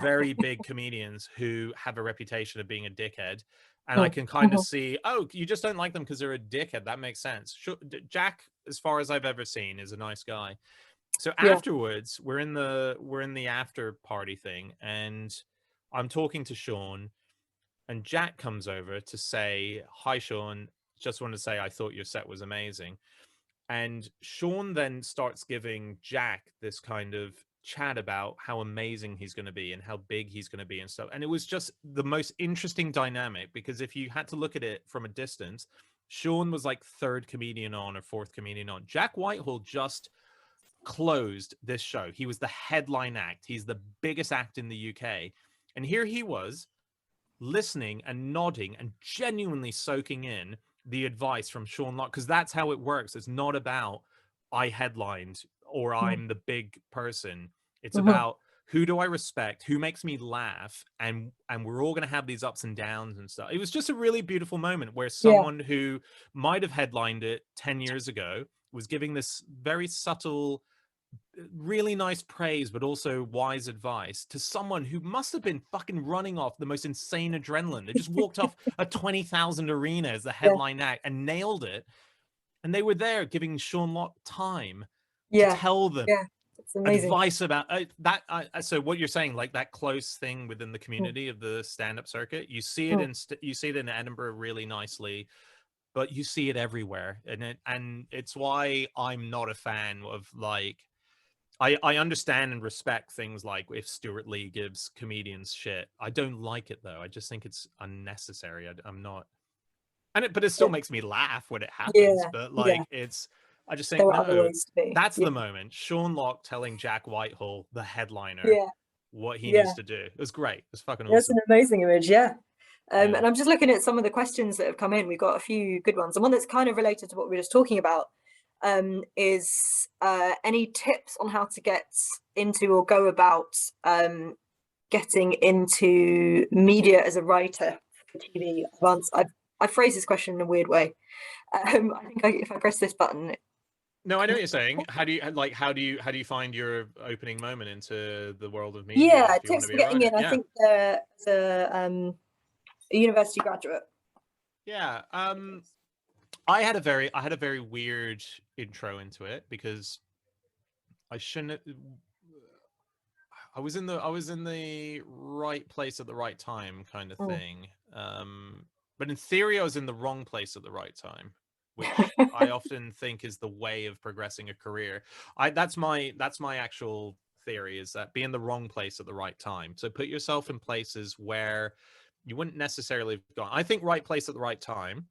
very big comedians who have a reputation of being a dickhead, and I can kind of see, oh, you just don't like them because they're a dickhead. That makes sense. Sure, Jack, as far as I've ever seen, is a nice guy. So afterwards, we're in the after party thing, and I'm talking to Sean, and Jack comes over to say, hi, Sean. Just wanted to say I thought your set was amazing. And Sean then starts giving Jack this kind of chat about how amazing he's going to be and how big he's going to be and stuff. And it was just the most interesting dynamic, because if you had to look at it from a distance, Sean was like third comedian on or fourth comedian on. Jack Whitehall just closed this show. He was the headline act. He's the biggest act in the UK. And here he was, listening and nodding and genuinely soaking in the advice from Sean Locke, because that's how it works. It's not about I headlined or I'm the big person. It's about, who do I respect, who makes me laugh, and we're all going to have these ups and downs and stuff. It was just a really beautiful moment where someone who might have headlined it 10 years ago was giving this very subtle, really nice praise, but also wise advice to someone who must have been fucking running off the most insane adrenaline. They just walked off a 20,000 arena as the headline act and nailed it. And they were there giving Sean Locke time to tell them advice about that. So what you're saying, like that close thing within the community of the stand-up circuit, you see it in Edinburgh really nicely, but you see it everywhere. And it's why I'm not a fan of, like, I understand and respect things like if Stuart Lee gives comedians shit. I don't like it though. I just think it's unnecessary. I'm not, but it still Yeah, makes me laugh when it happens. yeah, But yeah. like, I just think There are other no. ways to be. That's Yeah, the moment. Sean Locke telling Jack Whitehall, the headliner, yeah, what he needs yeah. to do. It was great. It was fucking That's awesome. an amazing image. Yeah. Yeah. And I'm just looking at some of the questions that have come in. We've got a few good ones. And one that's kind of related to what we were just talking about is any tips on how to get into or go about getting into media as a writer for TV? I phrased this question in a weird way. I think if I press this button, No, I know what you're saying. How do you find your opening moment into the world of media yeah, if you want tips to for be a getting writer? in. I Yeah. think as a university graduate. Yeah. I had a very weird intro into it because I shouldn't. I was in the right place at the right time, kind of Mm. thing. But in theory, I was in the wrong place at the right time, which I often think is the way of progressing a career. That's my actual theory, is that be in the wrong place at the right time. So put yourself in places where you wouldn't necessarily have gone. I think right place at the right time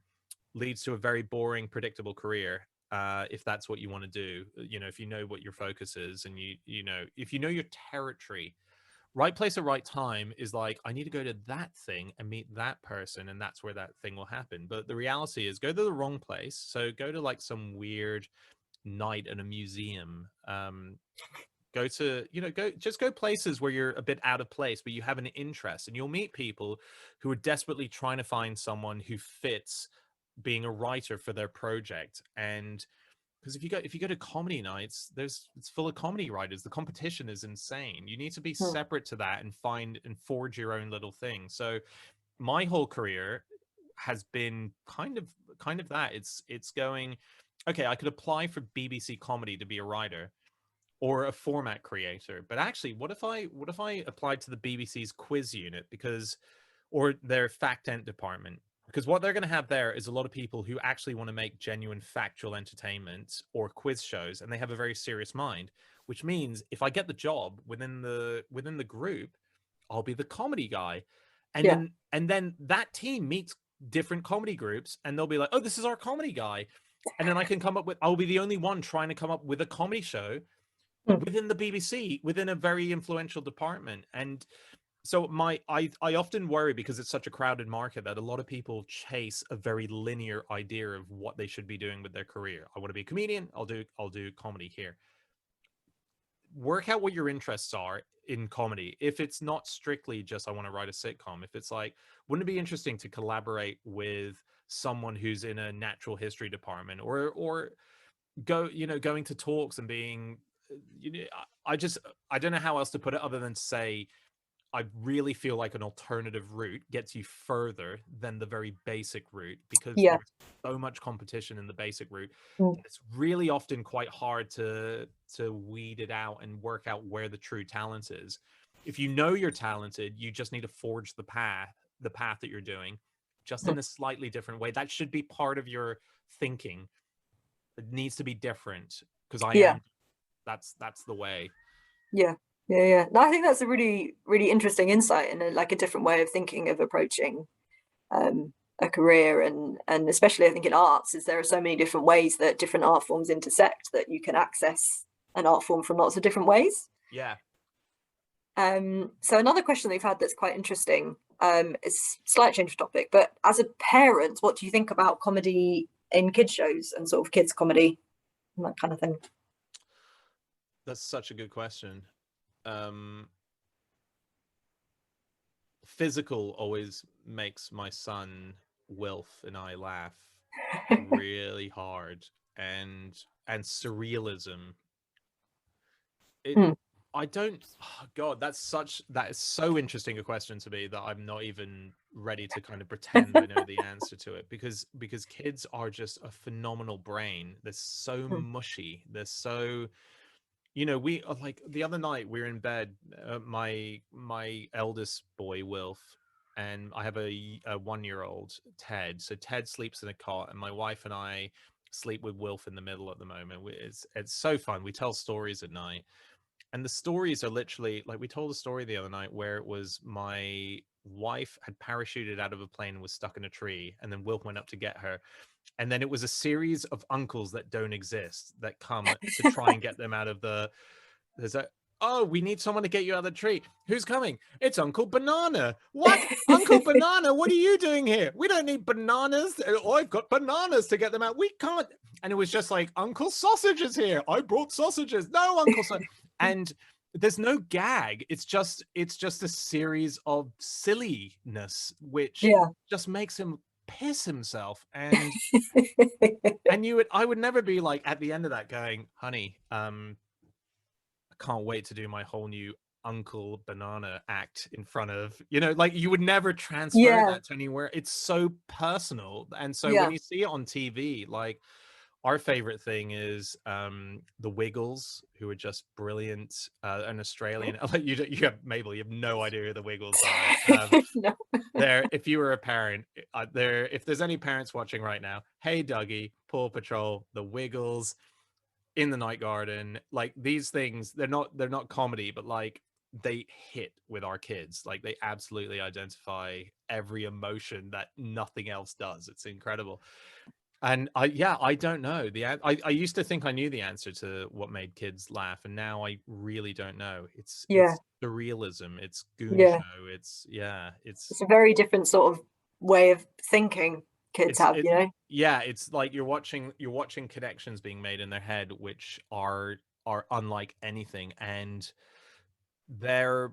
leads to a very boring, predictable career. If that's what you want to do, if you know what your focus is, and if you know your territory, right place at right time is like, I need to go to that thing and meet that person, and that's where that thing will happen. But the reality is, go to the wrong place. So go to like some weird night at a museum. Go to go places where you're a bit out of place, but you have an interest, and you'll meet people who are desperately trying to find someone who fits being a writer for their project. And because if you go to comedy nights, it's full of comedy writers. The competition is insane. You need to be Mm. separate to that and find and forge your own little thing. So my whole career has been kind of that. It's going, okay, I could apply for BBC Comedy to be a writer or a format creator, but actually, what if I applied to the BBC's quiz unit, or their fact ent department? Because what they're going to have there is a lot of people who actually want to make genuine factual entertainment or quiz shows, and they have a very serious mind. Which means if I get the job within the group, I'll be the comedy guy, and Yeah. then that team meets different comedy groups, and they'll be like, oh, this is our comedy guy, and then I'll be the only one trying to come up with a comedy show Mm. within the BBC, within a very influential department. And so I often worry, because it's such a crowded market, that a lot of people chase a very linear idea of what they should be doing with their career. I want to be a comedian, I'll do comedy here. Work out what your interests are in comedy. If it's not strictly just I want to write a sitcom, if it's like, wouldn't it be interesting to collaborate with someone who's in a natural history department, or going to talks and being, I don't know how else to put it other than to say, I really feel like an alternative route gets you further than the very basic route, because Yeah. there's so much competition in the basic route. Mm. It's really often quite hard to weed it out and work out where the true talent is. If you know you're talented, you just need to forge the path that you're doing, just in a slightly different way. That should be part of your thinking. It needs to be different, because Yeah. that's the way. Yeah. Yeah. Yeah. No, I think that's a really, really interesting insight, and like a different way of thinking of approaching a career, and especially I think in arts, is there are so many different ways that different art forms intersect, that you can access an art form from lots of different ways. Yeah. So another question they've had that's quite interesting, is slight change of topic, but as a parent, what do you think about comedy in kids shows and sort of kids comedy and that kind of thing? That's such a good question. Physical always makes my son Wilf and I laugh really hard, and surrealism. It Mm. I don't oh God, that is so interesting a question to me that I'm not even ready to kind of pretend I know the answer to it, because kids are just a phenomenal brain. They're so Mm. mushy. They're so, we like the other night we were in bed, my eldest boy Wilf, and I have a 1-year old Ted. So Ted sleeps in a cot, and my wife and I sleep with Wilf in the middle at the moment. It's so fun. We tell stories at night, And the stories are literally like, we told a story the other night where it was my wife had parachuted out of a plane and was stuck in a tree, and then Will went up to get her, and then it was a series of uncles that don't exist that come to try and get them out of the, there's a, oh, we need someone to get you out of the tree. Who's coming? It's Uncle Banana. What? Uncle Banana, what are you doing here? We don't need bananas. Oh, I've got bananas to get them out. We can't. And it was just like, Uncle Sausage is here. I brought sausages. No, Uncle Sausage. And there's no gag. It's just a series of silliness, which just makes him piss himself. And I would never be like at the end of that going, honey, can't wait to do my whole new Uncle Banana act in front of, like you would never transfer that to anywhere. It's so personal. And so when you see it on TV, like our favorite thing is the Wiggles, who are just brilliant, an Australian. Like you have Mabel, you have no idea who the Wiggles are. No. If you were a parent, if there's any parents watching right now, Hey Dougie, Paw Patrol, the Wiggles, In the Night Garden, like these things, they're not comedy, but like they hit with our kids. Like they absolutely identify every emotion that nothing else does. It's incredible. And I don't know. I used to think I knew the answer to what made kids laugh, and now I really don't know. It's surrealism, it's Goon Show, it's a very different sort of way of thinking kids have, it's like you're watching connections being made in their head which are unlike anything, and they're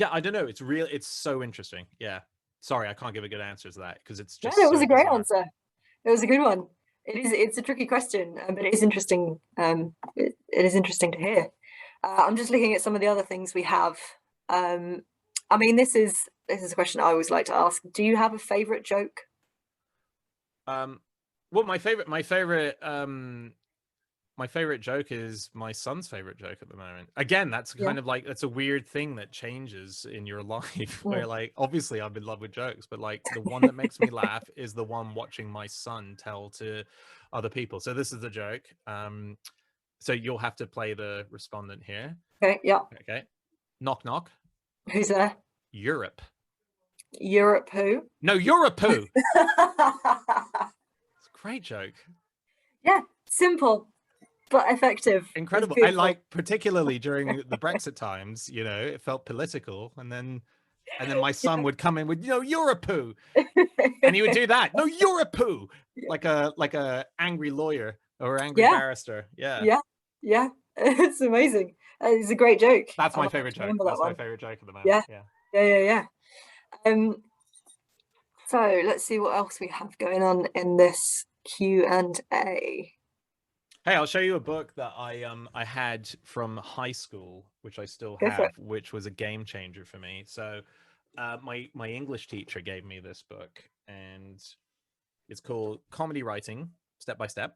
I don't know, it's so interesting. Sorry, I can't give a good answer to that because it's just it was a great answer. It was a good one. It's a tricky question, but it is interesting. It is interesting to hear. I'm just looking at some of the other things we have. I mean, this is a question I always like to ask. Do you have a favorite joke? Well, my favorite joke is my son's favorite joke at the moment. Again, that's kind of like, that's a weird thing that changes in your life where like, obviously I'm in love with jokes, but like the one that makes me laugh is the one watching my son tell to other people. So this is the joke. So you'll have to play the respondent here. Okay. Yeah. Okay. Knock, knock. Who's there? Europe. Europe who? No, Europe who? It's a great joke. Yeah. Simple. But effective. Incredible. I like, particularly during the Brexit times, it felt political, and then my son would come in with, Europoo, and he would do that. No, Europoo, like a angry lawyer or angry barrister. Yeah. It's amazing. It's a great joke. That's my favorite joke. That's my favorite joke at the moment. Yeah. So let's see what else we have going on in this Q&A. Hey, I'll show you a book that I had from high school, which I still have, which was a game changer for me. So my English teacher gave me this book, and it's called Comedy Writing Step by Step.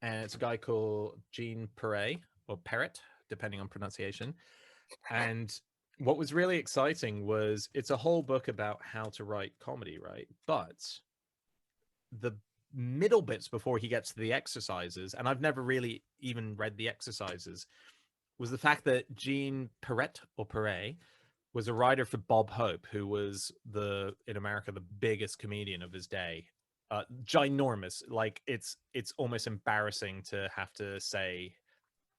And it's a guy called Jean Perret, or Perret, depending on pronunciation. And what was really exciting was it's a whole book about how to write comedy, right? But the middle bits before he gets to the exercises, and I've never really even read the exercises, was the fact that Jean Perret was a writer for Bob Hope, who was in America the biggest comedian of his day. Ginormous. Like it's almost embarrassing to have to say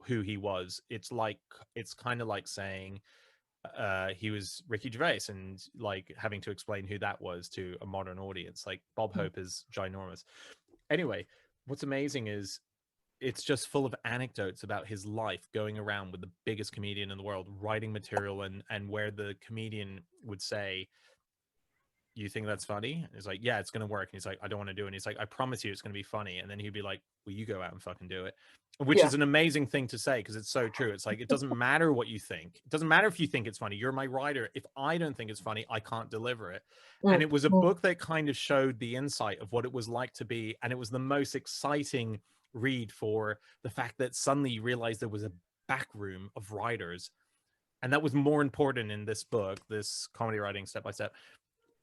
who he was. It's kind of like saying he was Ricky Gervais and like having to explain who that was to a modern audience. Like Bob Hope is ginormous. Anyway, what's amazing is it's just full of anecdotes about his life going around with the biggest comedian in the world, writing material, and where the comedian would say, you think that's funny? And he's like, yeah, it's going to work. And he's like, I don't want to do it. And he's like, I promise you it's going to be funny. And then he'd be like, well, you go out and fucking do it. Which is an amazing thing to say, because it's so true. It's like, it doesn't matter what you think. It doesn't matter if you think it's funny. You're my writer. If I don't think it's funny, I can't deliver it. And it was a book that kind of showed the insight of what it was like to be. And it was the most exciting read for the fact that suddenly you realized there was a back room of writers. And that was more important in this book, this Comedy Writing Step by Step,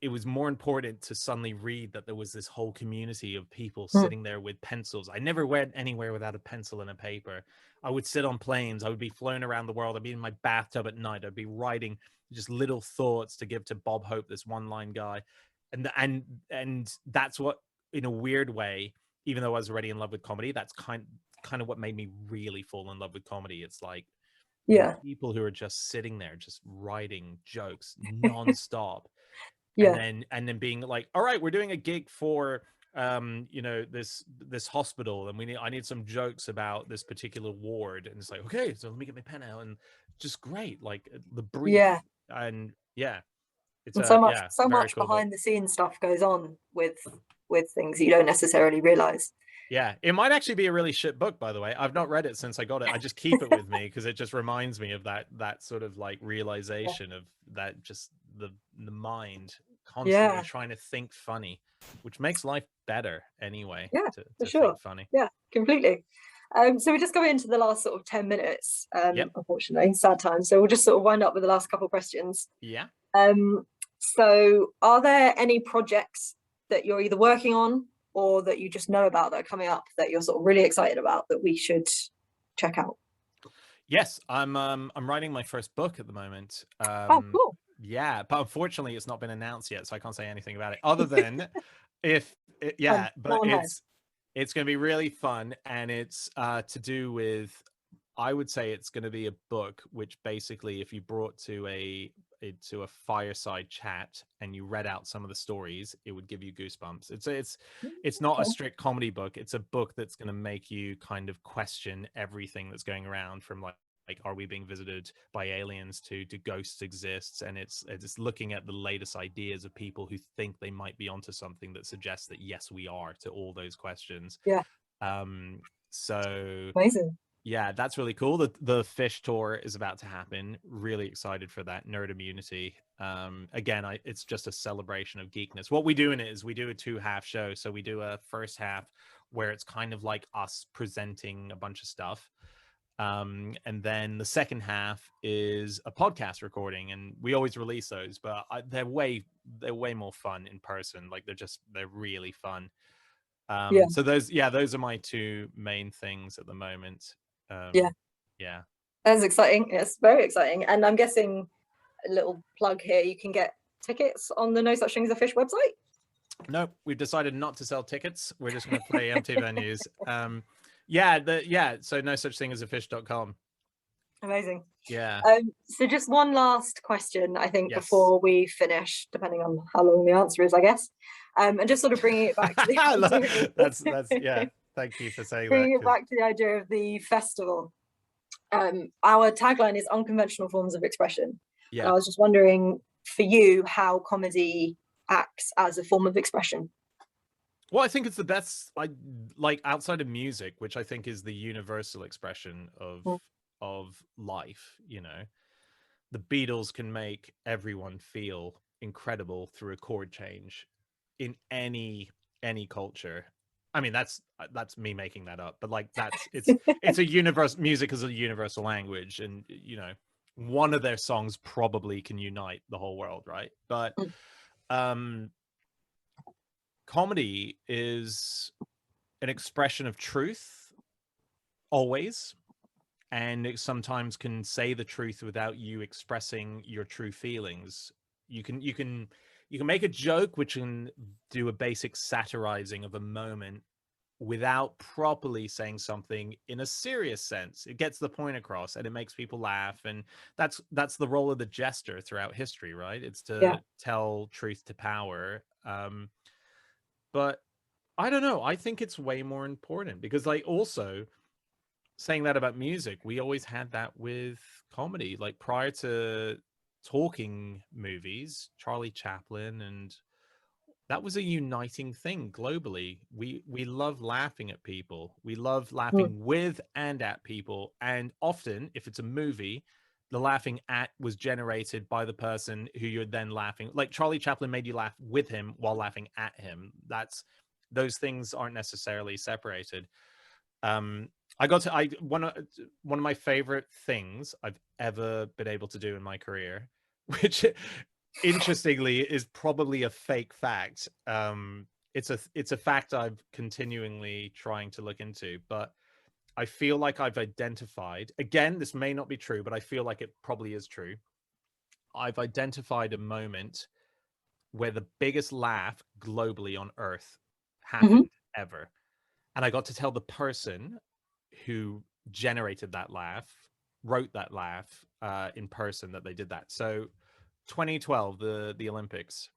it was more important to suddenly read that there was this whole community of people Mm. sitting there with pencils. I never went anywhere without a pencil and a paper. I would sit on planes. I would be flown around the world. I'd be in my bathtub at night. I'd be writing just little thoughts to give to Bob Hope, this one-line guy. And that's what, in a weird way, even though I was already in love with comedy, that's kind of what made me really fall in love with comedy. It's like these Yeah. people who are just sitting there, just writing jokes nonstop. Yeah. And then being like, all right, we're doing a gig for you know, this hospital, and I need some jokes about this particular ward. And it's like, okay, so let me get my pen out. And just great, like the brief. Yeah. And yeah, it's And yeah, so very much cool book. behind the scenes stuff goes on with things that you don't necessarily realize. Yeah, it might actually be a really shit book, by the way. I've not read it since I got it. I just keep it with me because it just reminds me of that sort of like realization of that, just the mind constantly Yeah. trying to think funny, which makes life better anyway. Yeah, for to sure. think funny. Yeah, completely. So we're just going into the last sort of 10 minutes, Yep. unfortunately, sad time. So we'll just sort of wind up with the last couple of questions. Yeah. So are there any projects that you're either working on or that you just know about that are coming up that you're sort of really excited about that we should check out? Yes, I'm writing my first book at the moment. Oh, cool. Yeah, but unfortunately it's not been announced yet, so I can't say anything about it other than yeah, but No one knows. it's going to be really fun, and it's to do with, I would say it's going to be a book which basically, if you brought to a fireside chat and you read out some of the stories, it would give you goosebumps. It's not a Okay. strict comedy book. It's a book that's going to make you kind of question everything that's going around, from like are we being visited by aliens to do ghosts exist? And it's looking at the latest ideas of people who think they might be onto something that suggests that yes, we are, to all those questions. Yeah. So Amazing. yeah, that's really cool. The fish tour is about to happen. Really excited for that. Nerd Immunity. Again, it's just a celebration of geekness. What we do in it is we do a 2-half show. So we do a first half where it's kind of like us presenting a bunch of stuff. And then the second half is a podcast recording, and we always release those, but they're way more fun in person. Like they're really fun. Yeah. So those are my two main things at the moment. Yeah. Yeah, That's exciting. It's very exciting. And I'm guessing, a little plug here, you can get tickets on the No Such Thing as a Fish website. no, we've decided not to sell tickets. We're just going to play empty venues. So no such thing as a fish.com. Amazing. Yeah. So just one last question, I think, Yes. before we finish, depending on how long the answer is, I guess. And just sort of bringing it back to the idea that's yeah. Thank you for saying bringing that. it back to the idea of the festival. Our tagline is unconventional forms of expression. Yeah. And I was just wondering, for you, how comedy acts as a form of expression. Well, I think it's the best, like outside of music, which I think is the universal expression of life. You know, the Beatles can make everyone feel incredible through a chord change in any culture. I mean, that's me making that up, but like it's a universe. Music is a universal language, and you know, one of their songs probably can unite the whole world, right? But comedy is an expression of truth always, and it sometimes can say the truth without you expressing your true feelings. You can make a joke which can do a basic satirizing of a moment without properly saying something in a serious sense. It gets the point across and it makes people laugh, and that's the role of the jester throughout history, right? It's to tell truth to power. But I don't know, I think it's way more important, because like, also saying that about music, we always had that with comedy. Like prior to talking movies, Charlie Chaplin, and that was a uniting thing globally. We love laughing at people. We love laughing with and at people. And often, if it's a movie, the laughing at was generated by the person who you're then laughing. Like Charlie Chaplin made you laugh with him while laughing at him. Those things aren't necessarily separated. One of my favorite things I've ever been able to do in my career, which interestingly, is probably a fake fact. It's a fact I've continually trying to look into, but I feel like I've identified, again, this may not be true, but I feel like it probably is true. I've identified a moment where the biggest laugh globally on Earth happened ever. And I got to tell the person who generated that laugh, wrote that laugh in person, that they did that. So 2012, the Olympics.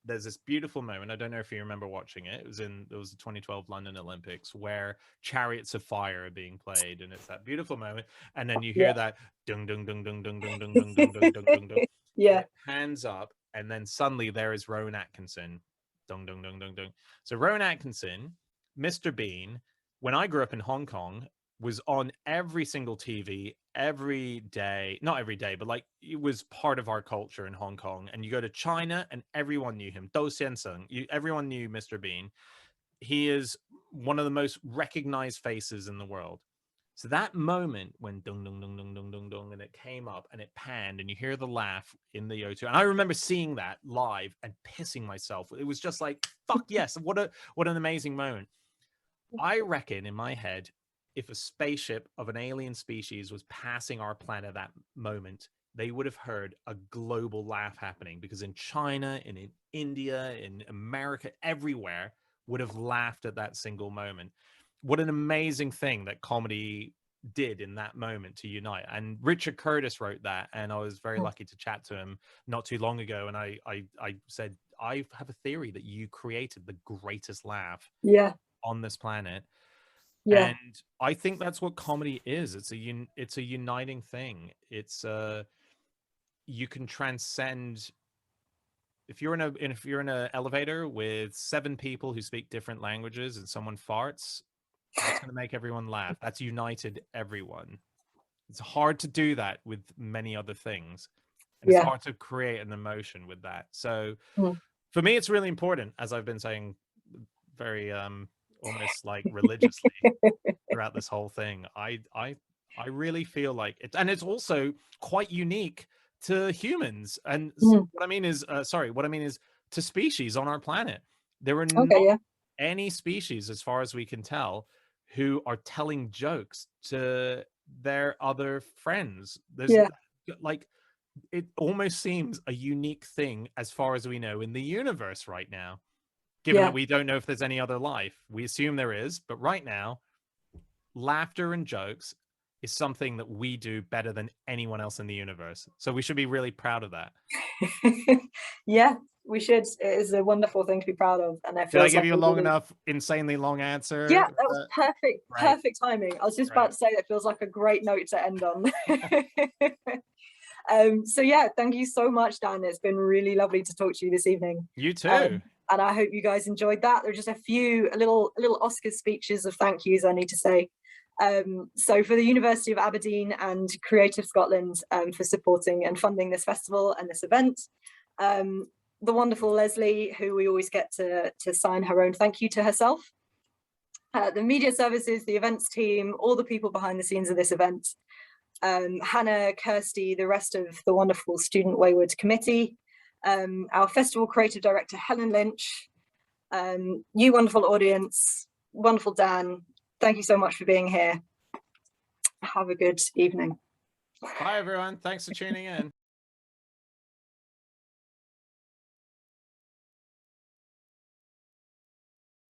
There's this beautiful moment. I don't know if you remember watching it. It was the 2012 London Olympics, where Chariots of Fire are being played, and it's that beautiful moment. And then you hear that dung dung dung dung dung dung dung dung dung dung dung dung dung. Yeah. It hands up, and then suddenly there is Rowan Atkinson. Dung dung dung dung dung. So Rowan Atkinson, Mr. Bean, when I grew up in Hong Kong, was on every single TV every day. Not every day, but like it was part of our culture in Hong Kong. And you go to China and everyone knew him. Do Xianseng, everyone knew Mr. Bean. He is one of the most recognized faces in the world. So that moment when dung dung dung dung dung dung dung, and it came up and it panned, and you hear the laugh in the O2, and I remember seeing that live and pissing myself. It was just like, fuck yes, what an amazing moment. I reckon in my head, if a spaceship of an alien species was passing our planet that moment, they would have heard a global laugh happening, because in China and in India, in America, everywhere would have laughed at that single moment. What an amazing thing that comedy did in that moment to unite. And Richard Curtis wrote that, and I was very lucky to chat to him not too long ago. And I said, I have a theory that you created the greatest laugh on this planet. And I think that's what comedy is. It's a uniting thing. It's you can transcend. If you're in an elevator with 7 people who speak different languages and someone farts, that's going to make everyone laugh. That's united everyone. It's hard to do that with many other things, and it's hard to create an emotion with that. So for me, it's really important, as I've been saying very almost like religiously throughout this whole thing. I really feel like it, and it's also quite unique to humans. And what I mean is to species on our planet. There are not any species, as far as we can tell, who are telling jokes to their other friends. There's like, it almost seems a unique thing, as far as we know, in the universe right now. Given that we don't know if there's any other life, we assume there is, but right now, laughter and jokes is something that we do better than anyone else in the universe. So we should be really proud of that. Yeah, we should. It is a wonderful thing to be proud of. And Did I give you a long enough, insanely long answer? Yeah, that was perfect timing. I was just about to say that feels like a great note to end on. So yeah, thank you so much, Dan. It's been really lovely to talk to you this evening. You too. And I hope you guys enjoyed that. There are just a few little Oscar speeches of thank yous I need to say. So for the University of Aberdeen and Creative Scotland for supporting and funding this festival and this event. The wonderful Leslie, who we always get to sign her own thank you to herself. The media services, the events team, all the people behind the scenes of this event. Hannah, Kirsty, the rest of the wonderful Student WayWORD committee. Our festival creative director, Helen Lynch, you wonderful audience, wonderful Dan, thank you so much for being here. Have a good evening. Bye everyone, thanks for tuning in.